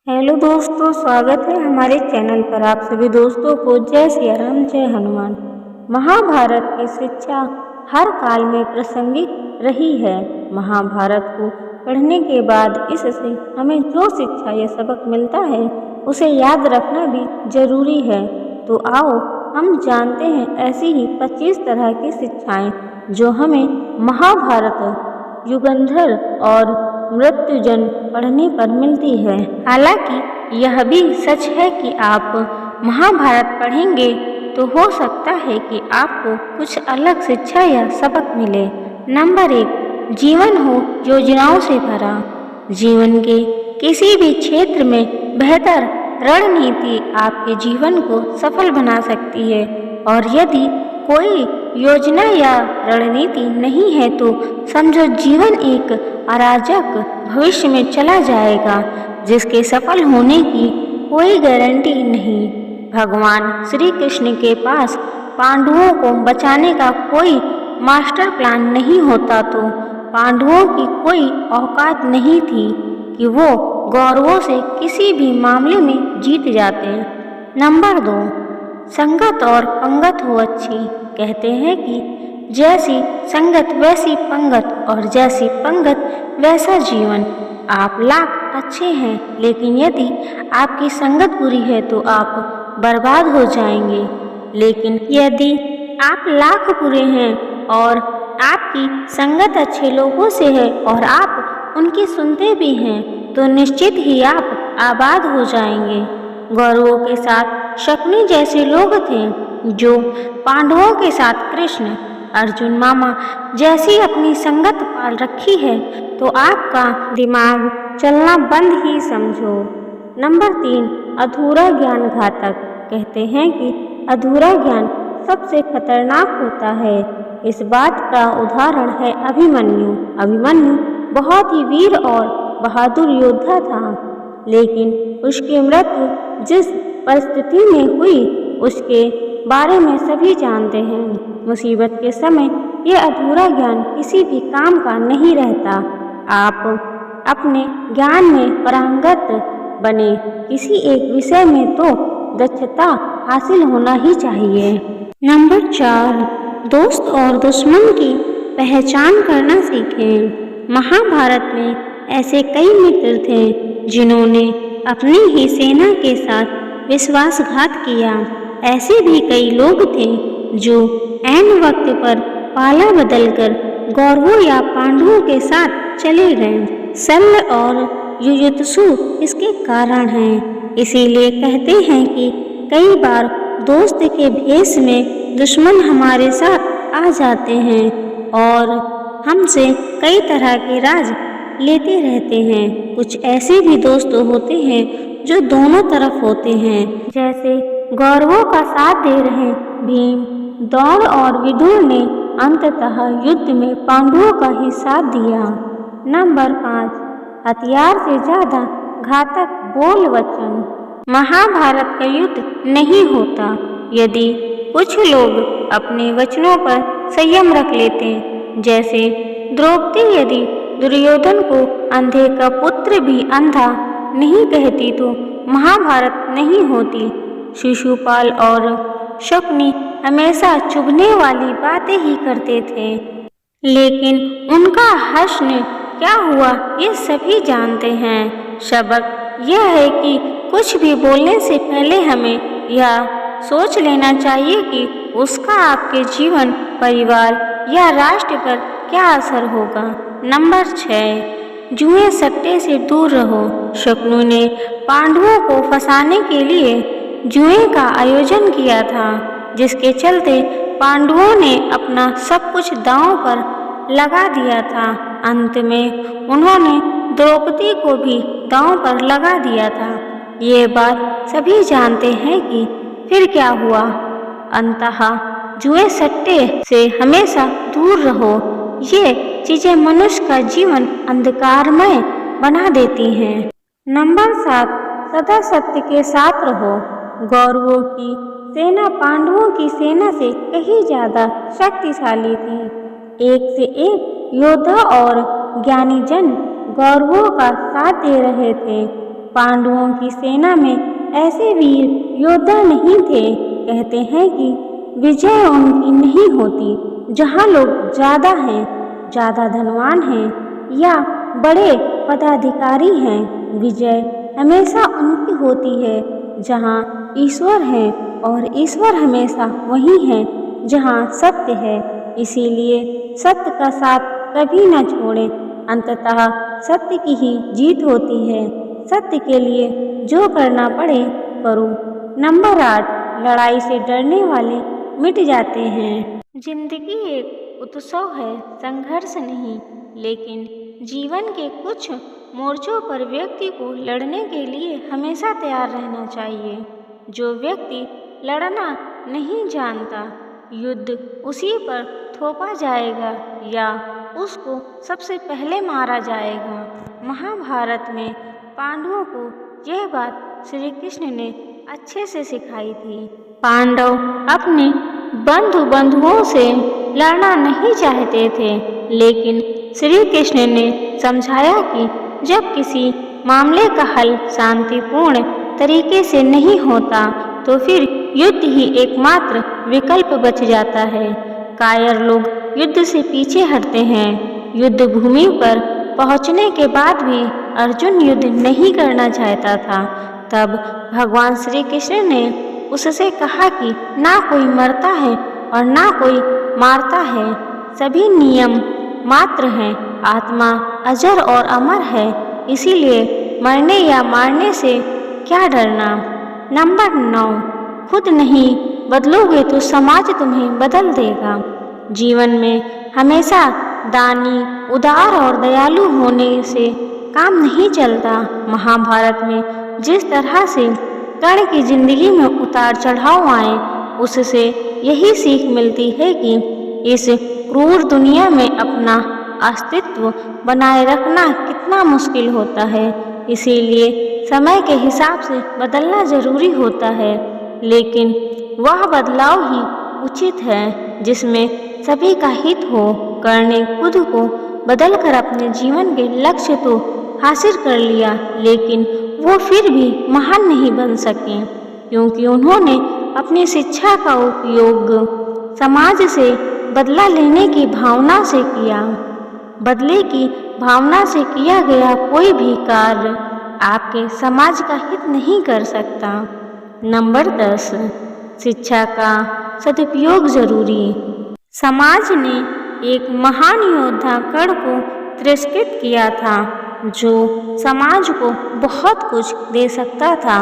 Hello दोस्तों, स्वागत है हमारे चैनल पर। आप सभी दोस्तों को जय सिया राम, जय हनुमान। महाभारत की शिक्षा हर काल में प्रासंगिक रही है। महाभारत को पढ़ने के बाद इससे हमें जो शिक्षा या सबक मिलता है उसे याद रखना भी जरूरी है। तो आओ हम जानते हैं ऐसी ही 25 तरह की शिक्षाएं जो हमें महाभारत, युगंधर और मृत्युंजय पढ़ने पर मिलती है। हालांकि यह भी सच है कि आप महाभारत पढ़ेंगे तो हो सकता है कि आपको कुछ अलग शिक्षा या सबक मिले। नंबर 1, जीवन हो योजनाओं से भरा। जीवन के किसी भी क्षेत्र में बेहतर रणनीति आपके जीवन को सफल बना सकती है, और यदि कोई योजना या रणनीति नहीं है तो समझो जीवन एक अराजक भविष्य में चला जाएगा जिसके सफल होने की कोई गारंटी नहीं। भगवान श्री कृष्ण के पास पांडवों को बचाने का कोई मास्टर प्लान नहीं होता तो पांडवों की कोई औकात नहीं थी कि वो कौरवों से किसी भी मामले में जीत जाते। नंबर 2, संगत और पंगत हो अच्छी। कहते हैं कि जैसी संगत वैसी पंगत, और जैसी पंगत वैसा जीवन। आप लाख अच्छे हैं, लेकिन यदि आपकी संगत बुरी है तो आप बर्बाद हो जाएंगे। लेकिन यदि आप लाख बुरे हैं और आपकी संगत अच्छे लोगों से है और आप उनकी सुनते भी हैं तो निश्चित ही आप आबाद हो जाएंगे। कौरवों के साथ शकुनी जैसे लोग थे जो पांडवों के साथ कृष्ण, अर्जुन मामा जैसी अपनी संगत पाल रखी है तो आपका दिमाग चलना बंद ही समझो। नंबर 3, अधूरा ज्ञान घातक। कहते हैं कि अधूरा ज्ञान सबसे खतरनाक होता है। इस बात का उदाहरण है अभिमन्यु। अभिमन्यु बहुत ही वीर और बहादुर योद्धा था, लेकिन उसकी मृत्यु जिस परिस्थिति में हुई उसके बारे में सभी जानते हैं। मुसीबत के समय ये अधूरा ज्ञान किसी भी काम का नहीं रहता। आप अपने ज्ञान में पारंगत बने। किसी एक विषय में तो दक्षता हासिल होना ही चाहिए। नंबर 4, दोस्त और दुश्मन की पहचान करना सीखें। महाभारत में ऐसे कई मित्र थे जिन्होंने अपनी ही सेना के साथ विश्वासघात किया। ऐसे भी कई लोग थे जो ऐन वक्त पर पाला बदलकर कौरवों या पांडवों के साथ चले गए। शल्य और युयुत्सु इसके कारण हैं। इसीलिए कहते हैं कि कई बार दोस्त के भेष में दुश्मन हमारे साथ आ जाते हैं और हमसे कई तरह के राज लेते रहते हैं। कुछ ऐसे भी दोस्त होते हैं जो दोनों तरफ होते हैं, जैसे कौरवों का साथ दे रहे भीम, द्रोण और विदुर ने अंततः युद्ध में पांडवों का ही साथ दिया। नंबर 5, हथियार से ज्यादा घातक बोल वचन। महाभारत का युद्ध नहीं होता यदि कुछ लोग अपने वचनों पर संयम रख लेते। जैसे द्रौपदी यदि दुर्योधन को अंधे का पुत्र भी अंधा नहीं कहती तो महाभारत नहीं होती। शिशुपाल और शकुनी हमेशा चुभने वाली बातें ही करते थे, लेकिन उनका हश्र क्या हुआ ये सभी जानते हैं। सबक यह है कि कुछ भी बोलने से पहले हमें यह सोच लेना चाहिए कि उसका आपके जीवन, परिवार या राष्ट्र पर क्या असर होगा। नंबर 6, जुए सट्टे से दूर रहो। शकुनी ने पांडवों को फंसाने के लिए जुए का आयोजन किया था, जिसके चलते पांडवों ने अपना सब कुछ दांव पर लगा दिया था। अंत में उन्होंने द्रौपदी को भी दांव पर लगा दिया था। ये बात सभी जानते हैं कि फिर क्या हुआ। अंततः जुए सट्टे से हमेशा दूर रहो। ये चीजें मनुष्य का जीवन अंधकारमय बना देती हैं। नंबर 7, सदा सत्य के साथ रहो। कौरवों की सेना पांडवों की सेना से कहीं ज्यादा शक्तिशाली थी। एक से एक योद्धा और ज्ञानी जन कौरवों का साथ दे रहे थे। पांडवों की सेना में ऐसे वीर योद्धा नहीं थे। कहते हैं कि विजय उनकी नहीं होती जहाँ लोग ज़्यादा हैं, ज़्यादा धनवान हैं या बड़े पदाधिकारी हैं। विजय हमेशा उनकी होती है जहाँ ईश्वर है, और ईश्वर हमेशा वही है जहाँ सत्य है। इसीलिए सत्य का साथ कभी न छोड़ें, अंततः सत्य की ही जीत होती है। सत्य के लिए जो करना पड़े करो। नंबर 8, लड़ाई से डरने वाले मिट जाते हैं। जिंदगी एक उत्सव है, संघर्ष नहीं। लेकिन जीवन के कुछ मोर्चों पर व्यक्ति को लड़ने के लिए हमेशा तैयार रहना चाहिए। जो व्यक्ति लड़ना नहीं जानता, युद्ध उसी पर थोपा जाएगा या उसको सबसे पहले मारा जाएगा। महाभारत में पांडवों को यह बात श्री कृष्ण ने अच्छे से सिखाई थी। पांडव अपने बंधुओं से लड़ना नहीं चाहते थे, लेकिन श्री कृष्ण ने समझाया कि जब किसी मामले का हल शांतिपूर्ण तरीके से नहीं होता तो फिर युद्ध ही एकमात्र विकल्प बच जाता है। कायर लोग युद्ध से पीछे हटते हैं। युद्ध भूमि पर पहुंचने के बाद भी अर्जुन युद्ध नहीं करना चाहता था। तब भगवान श्री कृष्ण ने उससे कहा कि ना कोई मरता है और ना कोई मारता है, सभी नियम मात्र हैं। आत्मा अजर और अमर है, इसीलिए मरने या मारने से क्या डरना। नंबर 9, खुद नहीं बदलोगे तो समाज तुम्हें बदल देगा। जीवन में हमेशा दानी, उदार और दयालु होने से काम नहीं चलता। महाभारत में जिस तरह से कर्ण की जिंदगी में उतार चढ़ाव आए, उससे यही सीख मिलती है कि इस क्रूर दुनिया में अपना अस्तित्व बनाए रखना कितना मुश्किल होता है। इसीलिए समय के हिसाब से बदलना जरूरी होता है, लेकिन वह बदलाव ही उचित है जिसमें सभी का हित हो। कर्ण ने खुद को बदलकर अपने जीवन के लक्ष्य तो हासिल कर लिया, लेकिन वो फिर भी महान नहीं बन सके, क्योंकि उन्होंने अपनी शिक्षा का उपयोग समाज से बदला लेने की भावना से किया। बदले की भावना से किया गया कोई भी कार्य आपके समाज का हित नहीं कर सकता। नंबर 10, शिक्षा का सदुपयोग जरूरी। समाज ने एक महान योद्धा कर्ण को तिरस्कृत किया था, जो समाज को बहुत कुछ दे सकता था,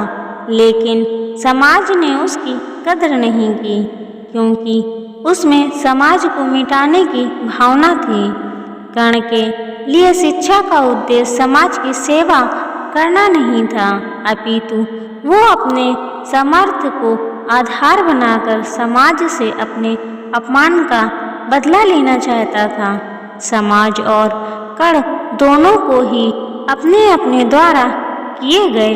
लेकिन समाज ने उसकी कदर नहीं की, क्योंकि उसमें समाज को मिटाने की भावना थी। कर्ण के लिए शिक्षा का उद्देश्य समाज की सेवा करना नहीं था, अपितु वो अपने सामर्थ्य को आधार बनाकर समाज से अपने अपमान का बदला लेना चाहता था। समाज और कर्ण दोनों को ही अपने अपने द्वारा किए गए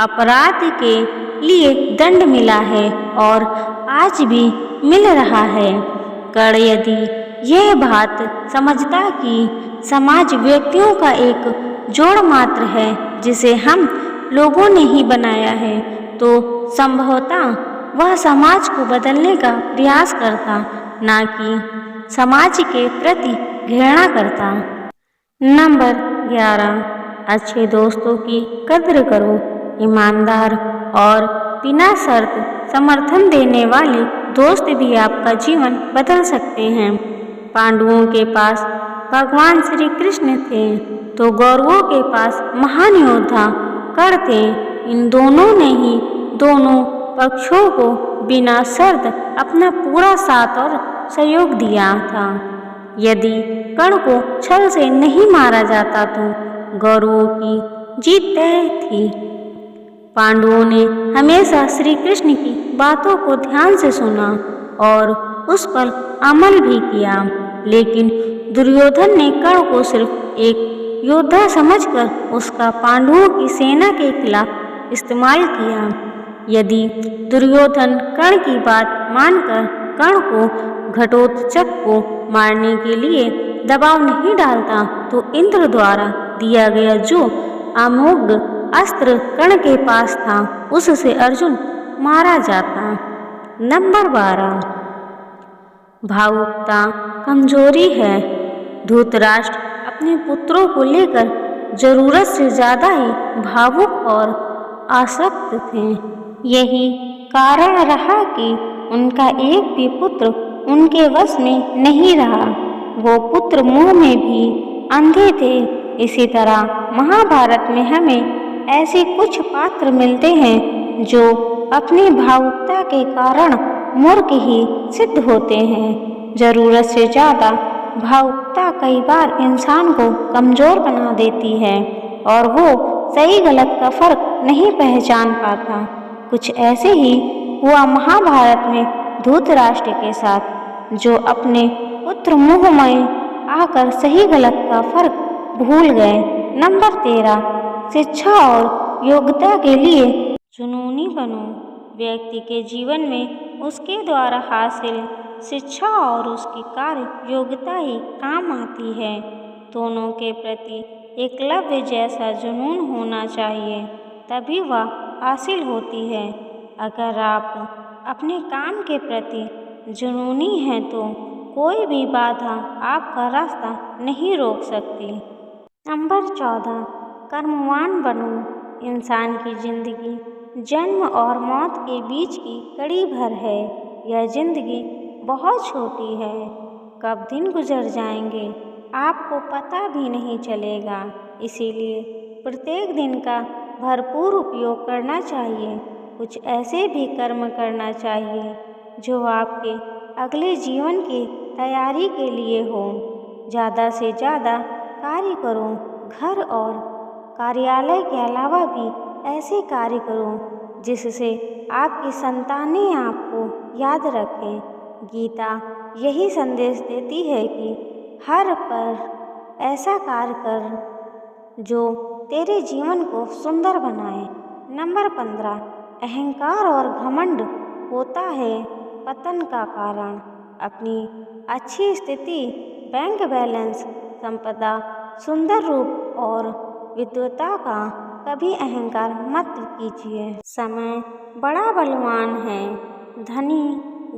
अपराध के लिए दंड मिला है और आज भी मिल रहा है। कर्ण यदि यह बात समझता कि समाज व्यक्तियों का एक जोड़ मात्र है जिसे हम लोगों ने ही बनाया है, तो संभवतः वह समाज को बदलने का प्रयास करता, ना कि समाज के प्रति घृणा करता। नंबर 11, अच्छे दोस्तों की कद्र करो। ईमानदार और बिना शर्त समर्थन देने वाले दोस्त भी आपका जीवन बदल सकते हैं। पांडवों के पास भगवान श्री कृष्ण थे, तो कौरवों के पास महान योद्धा कर्ण थे। इन दोनों ने ही दोनों पक्षों को बिना शर्त अपना पूरा साथ और सहयोग दिया था। यदि कर्ण को छल से नहीं मारा जाता तो कौरवों की जीत तय थी। पांडवों ने हमेशा श्री कृष्ण की बातों को ध्यान से सुना और उस पर अमल भी किया, लेकिन दुर्योधन ने कर्ण को सिर्फ एक योद्धा समझकर उसका पांडवों की सेना के खिलाफ इस्तेमाल किया। यदि दुर्योधन कर्ण की बात मानकर कर्ण को घटोत्कच को मारने के लिए दबाव नहीं डालता, तो इंद्र द्वारा दिया गया जो अमोघ अस्त्र कर्ण के पास था उससे अर्जुन मारा जाता। नंबर 12, भावुकता कमजोरी है। धृतराष्ट्र अपने पुत्रों को लेकर जरूरत से ज्यादा ही भावुक और आसक्त थे। यही कारण रहा कि उनका एक भी पुत्र उनके वश में नहीं रहा। वो पुत्र मोह में भी अंधे थे। इसी तरह महाभारत में हमें ऐसे कुछ पात्र मिलते हैं जो अपनी भावुकता के कारण मूर्ख ही सिद्ध होते हैं। जरूरत से ज्यादा भावुकता कई बार इंसान को कमजोर बना देती है और वो सही गलत का फर्क नहीं पहचान पाता। कुछ ऐसे ही हुआ महाभारत में धृतराष्ट्र के साथ, जो अपने पुत्र मोह में आकर सही गलत का फर्क भूल गए। नंबर 13, शिक्षा और योग्यता के लिए जुनूनी बनो। व्यक्ति के जीवन में उसके द्वारा हासिल शिक्षा और उसकी कार्य योग्यता ही काम आती है। दोनों के प्रति एकलव्य जैसा जुनून होना चाहिए, तभी वह हासिल होती है। अगर आप अपने काम के प्रति जुनूनी हैं तो कोई भी बाधा आपका रास्ता नहीं रोक सकती। नंबर 14, कर्मवान बनो। इंसान की जिंदगी जन्म और मौत के बीच की कड़ी भर है। यह जिंदगी बहुत छोटी है। कब दिन गुजर जाएंगे आपको पता भी नहीं चलेगा। इसीलिए प्रत्येक दिन का भरपूर उपयोग करना चाहिए। कुछ ऐसे भी कर्म करना चाहिए जो आपके अगले जीवन की तैयारी के लिए हो। ज़्यादा से ज़्यादा कार्य करो। घर और कार्यालय के अलावा भी ऐसे कार्य करो जिससे आपकी संतानें आपको याद रखें। गीता यही संदेश देती है कि हर पर ऐसा कार्य कर जो तेरे जीवन को सुंदर बनाए। नंबर 15, अहंकार और घमंड होता है पतन का कारण। अपनी अच्छी स्थिति, बैंक बैलेंस, संपदा, सुंदर रूप और विद्वता का कभी अहंकार मत कीजिए। समय बड़ा बलवान है। धनी,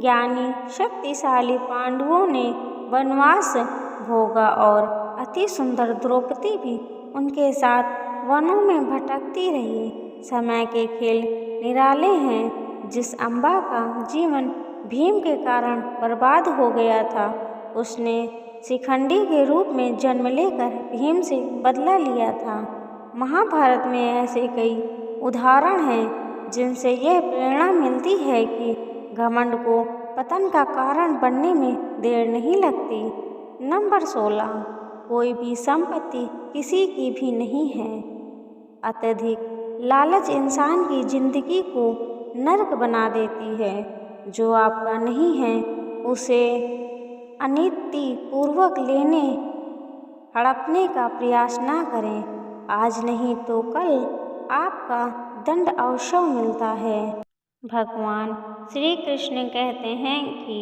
ज्ञानी, शक्तिशाली पांडवों ने वनवास भोगा और अति सुंदर द्रौपदी भी उनके साथ वनों में भटकती रही। समय के खेल निराले हैं। जिस अम्बा का जीवन भीम के कारण बर्बाद हो गया था, उसने शिखंडी के रूप में जन्म लेकर भीम से बदला लिया था। महाभारत में ऐसे कई उदाहरण हैं जिनसे यह प्रेरणा मिलती है कि घमंड को पतन का कारण बनने में देर नहीं लगती। नंबर 16, कोई भी संपत्ति किसी की भी नहीं है। अत्यधिक लालच इंसान की जिंदगी को नरक बना देती है। जो आपका नहीं है उसे अनिति पूर्वक लेने हड़पने का प्रयास ना करें। आज नहीं तो कल आपका दंड अवश्य मिलता है। भगवान श्री कृष्ण कहते हैं कि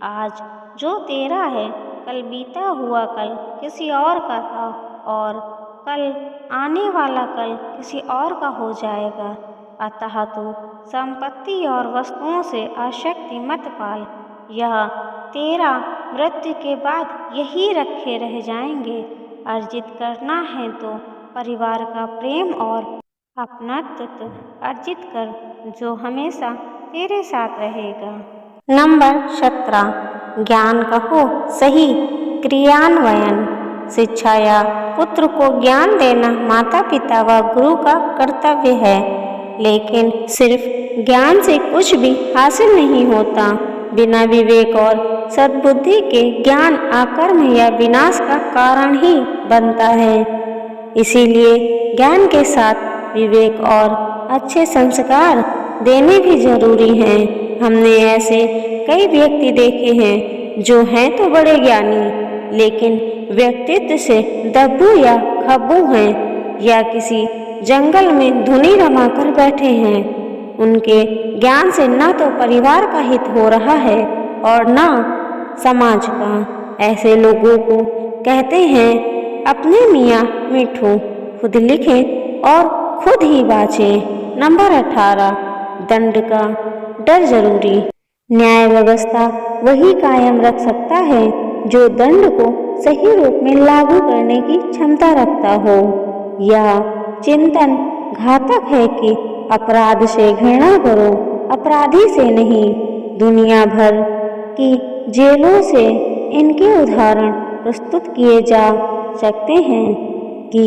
आज जो तेरा है कल बीता हुआ कल किसी और का था और कल आने वाला कल किसी और का हो जाएगा। अतः तो संपत्ति और वस्तुओं से आसक्ति मत पाल। यह तेरा मृत्यु के बाद यही रखे रह जाएंगे। अर्जित करना है तो परिवार का प्रेम और अपनत्व अर्जित कर, जो हमेशा तेरे साथ रहेगा। नंबर 17, ज्ञान कहो सही क्रियान्वयन। शिक्षा या पुत्र को ज्ञान देना माता पिता व गुरु का कर्तव्य है, लेकिन सिर्फ ज्ञान से कुछ भी हासिल नहीं होता। बिना विवेक और सद्बुद्धि के ज्ञान अकर्म या विनाश का कारण ही बनता है। इसीलिए ज्ञान के साथ विवेक और अच्छे संस्कार देने भी जरूरी हैं। हमने ऐसे कई व्यक्ति देखे हैं जो हैं तो बड़े ज्ञानी, लेकिन व्यक्तित्व से दब्बू या खब्बू हैं या किसी जंगल में धुनी रमा कर बैठे हैं। उनके ज्ञान से न तो परिवार का हित हो रहा है और न समाज का। ऐसे लोगों को कहते हैं अपने मियाँ मिठू, खुद लिखें और खुद ही बाँचे। नंबर 18, दंड का डर जरूरी। न्याय व्यवस्था वही कायम रख सकता है जो दंड को सही रूप में लागू करने की क्षमता रखता हो। यह चिंतन घातक है कि अपराध से घृणा करो, अपराधी से नहीं। दुनिया भर की जेलों से इनके उदाहरण प्रस्तुत किए जा सकते हैं कि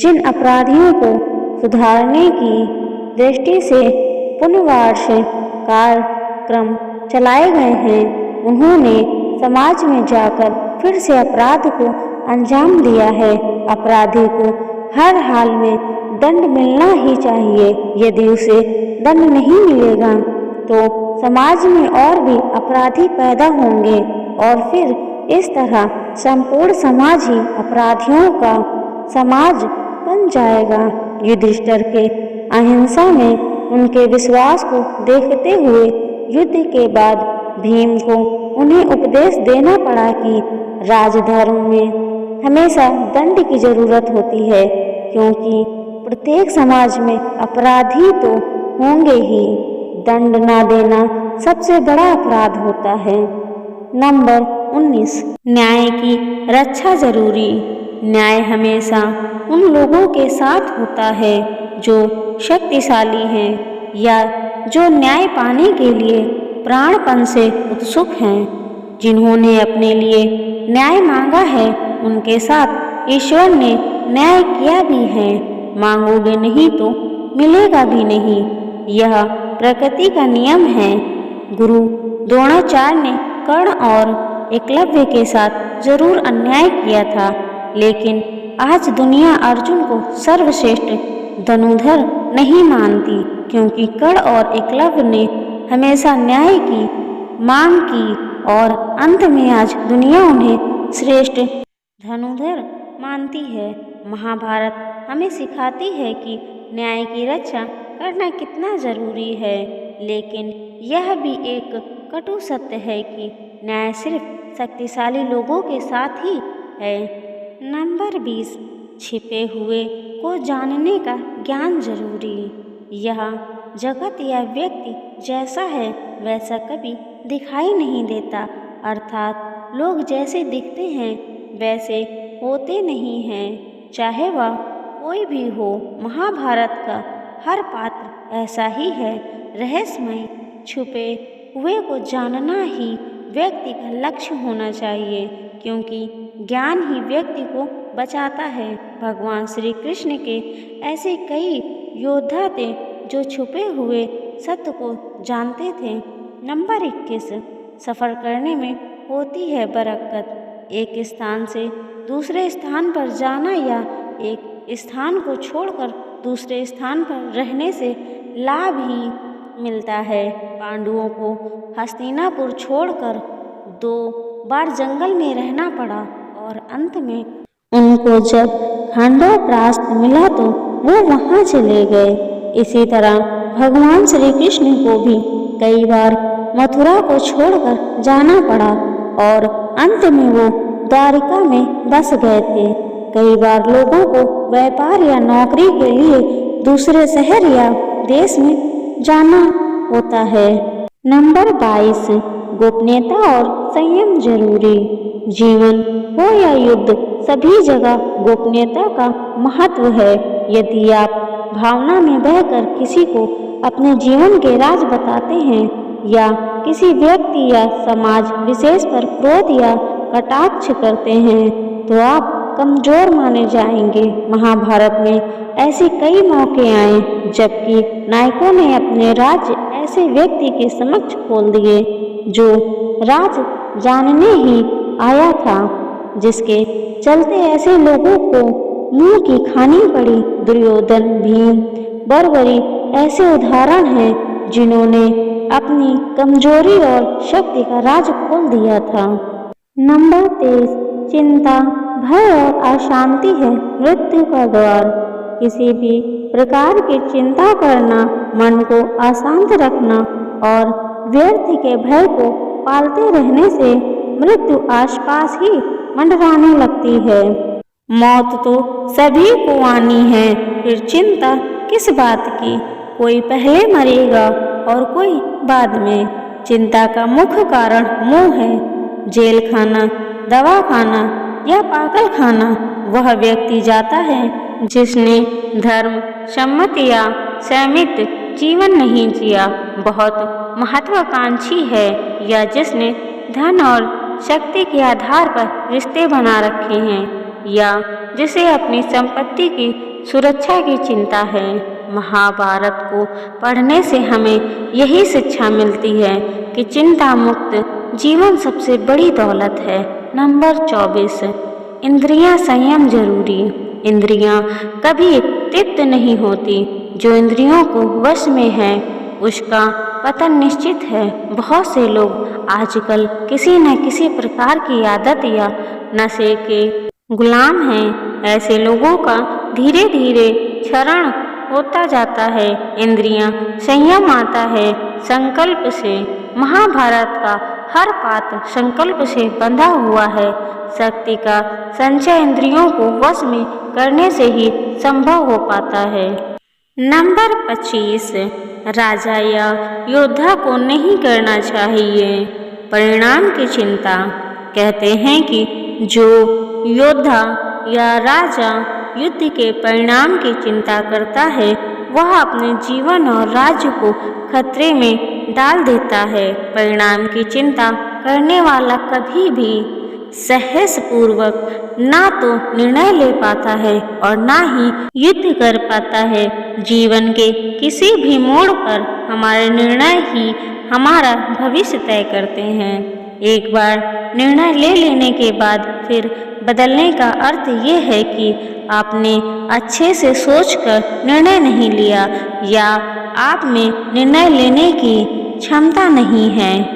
जिन अपराधियों को सुधारने की दृष्टि से पुनर्वास कार्यक्रम चलाए गए हैं, उन्होंने समाज में जाकर फिर से अपराध को अंजाम दिया है। अपराधी को हर हाल में दंड मिलना ही चाहिए। यदि उसे दंड नहीं मिलेगा तो समाज में और भी अपराधी पैदा होंगे और फिर इस तरह संपूर्ण समाज ही अपराधियों का समाज बन जाएगा। युधिष्ठिर के अहिंसा में उनके विश्वास को देखते हुए युद्ध के बाद भीम को उन्हें उपदेश देना पड़ा कि राजधर्म में हमेशा दंड की जरूरत होती है, क्योंकि प्रत्येक समाज में अपराधी तो होंगे ही। दंड ना देना सबसे बड़ा अपराध होता है। नंबर 19, न्याय की रक्षा जरूरी। न्याय हमेशा उन लोगों के साथ होता है जो शक्तिशाली हैं या जो न्याय पाने के लिए प्राणपण से उत्सुक हैं। जिन्होंने अपने लिए न्याय मांगा है उनके साथ ईश्वर ने न्याय किया भी है। मांगोगे नहीं तो मिलेगा भी नहीं, यह प्रकृति का नियम है। गुरु द्रोणाचार्य ने कर्ण और एकलव्य के साथ जरूर अन्याय किया था, लेकिन आज दुनिया अर्जुन को सर्वश्रेष्ठ धनुर्धर नहीं मानती, क्योंकि कर्ण और एकलव्य ने हमेशा न्याय की मांग की और अंत में आज दुनिया उन्हें श्रेष्ठ धनुर्धर मानती है। महाभारत हमें सिखाती है कि न्याय की रक्षा करना कितना जरूरी है, लेकिन यह भी एक कटु सत्य है कि न्याय सिर्फ शक्तिशाली लोगों के साथ ही है। नंबर 20, छिपे हुए को जानने का ज्ञान जरूरी। यह जगत या व्यक्ति जैसा है वैसा कभी दिखाई नहीं देता, अर्थात लोग जैसे दिखते हैं वैसे होते नहीं हैं, चाहे वह कोई भी हो। महाभारत का हर पात्र ऐसा ही है। रहस्यमय छुपे हुए को जानना ही व्यक्ति का लक्ष्य होना चाहिए, क्योंकि ज्ञान ही व्यक्ति को बचाता है। भगवान श्री कृष्ण के ऐसे कई योद्धा थे जो छुपे हुए सत्य को जानते थे। नंबर 21, सफ़र करने में होती है बरकत। एक स्थान से दूसरे स्थान पर जाना या एक स्थान को छोड़कर दूसरे स्थान पर रहने से लाभ ही मिलता है। पांडवों को हस्तिनापुर छोड़कर 2 बार जंगल में रहना पड़ा और अंत में उनको जब खंडोप्रास्त मिला तो वो वहाँ चले गए। इसी तरह भगवान श्री कृष्ण को भी कई बार मथुरा को छोड़कर जाना पड़ा और अंत में वो द्वारिका में बस गए थे। कई बार लोगों को व्यापार या नौकरी के लिए दूसरे शहर या देश में जाना होता है। नंबर 22, गोपनीयता और संयम जरूरी। जीवन हो या युद्ध, सभी जगह गोपनीयता का महत्व है। यदि आप भावना में बहकर किसी को अपने जीवन के राज बताते हैं या किसी व्यक्ति या समाज विशेष पर क्रोध या कटाक्ष करते हैं तो आप कमजोर माने जाएंगे। महाभारत में ऐसे कई मौके आए जबकि नायकों ने अपने राज्य ऐसे व्यक्ति के समक्ष खोल दिए जो राज जानने ही आया था, जिसके चलते ऐसे लोगों को मुंह की खानी पड़ी। दुर्योधन, भीम, बर्बरी ऐसे उदाहरण हैं जिन्होंने अपनी कमजोरी और शक्ति का राज खोल दिया था। नंबर 23, चिंता, भय और अशांति है मृत्यु का द्वार। किसी भी प्रकार की चिंता करना, मन को अशांत रखना और व्यर्थ के भय को पालते रहने से मृत्यु आसपास ही मंडराने लगती है। मौत तो सभी को आनी है, फिर चिंता इस बात की कोई पहले मरेगा और कोई बाद में। चिंता का मुख्य कारण मोह है। जेल खाना, दवा खाना या पागल खाना वह व्यक्ति जाता है जिसने धर्म सम्मत या संयमित जीवन नहीं जिया, बहुत महत्वाकांक्षी है, या जिसने धन और शक्ति के आधार पर रिश्ते बना रखे हैं, या जिसे अपनी संपत्ति की सुरक्षा की चिंता है। महाभारत को पढ़ने से हमें यही शिक्षा मिलती है कि चिंता मुक्त जीवन सबसे बड़ी दौलत है। नंबर 24, इंद्रियां संयम जरूरी। इंद्रियां कभी तृप्त नहीं होती। जो इंद्रियों को वश में है उसका पतन निश्चित है। बहुत से लोग आजकल किसी न किसी प्रकार की आदत या नशे के गुलाम हैं। ऐसे लोगों का धीरे धीरे क्षरण होता जाता है। इंद्रियां संयम आता है संकल्प से। महाभारत का हर पात्र संकल्प से बंधा हुआ है। शक्ति का संचय इंद्रियों को वश में करने से ही संभव हो पाता है। नंबर 25, राजा या योद्धा को नहीं करना चाहिए परिणाम की चिंता। कहते हैं कि जो योद्धा या राजा युद्ध के परिणाम की चिंता करता है वह अपने जीवन और राज्य को खतरे में डाल देता है। परिणाम की चिंता करने वाला कभी भी साहसपूर्वक ना तो निर्णय ले पाता है और ना ही युद्ध कर पाता है। जीवन के किसी भी मोड़ पर हमारे निर्णय ही हमारा भविष्य तय करते हैं। एक बार निर्णय ले लेने के बाद फिर बदलने का अर्थ ये है कि आपने अच्छे से सोचकर निर्णय नहीं लिया या आप में निर्णय लेने की क्षमता नहीं है।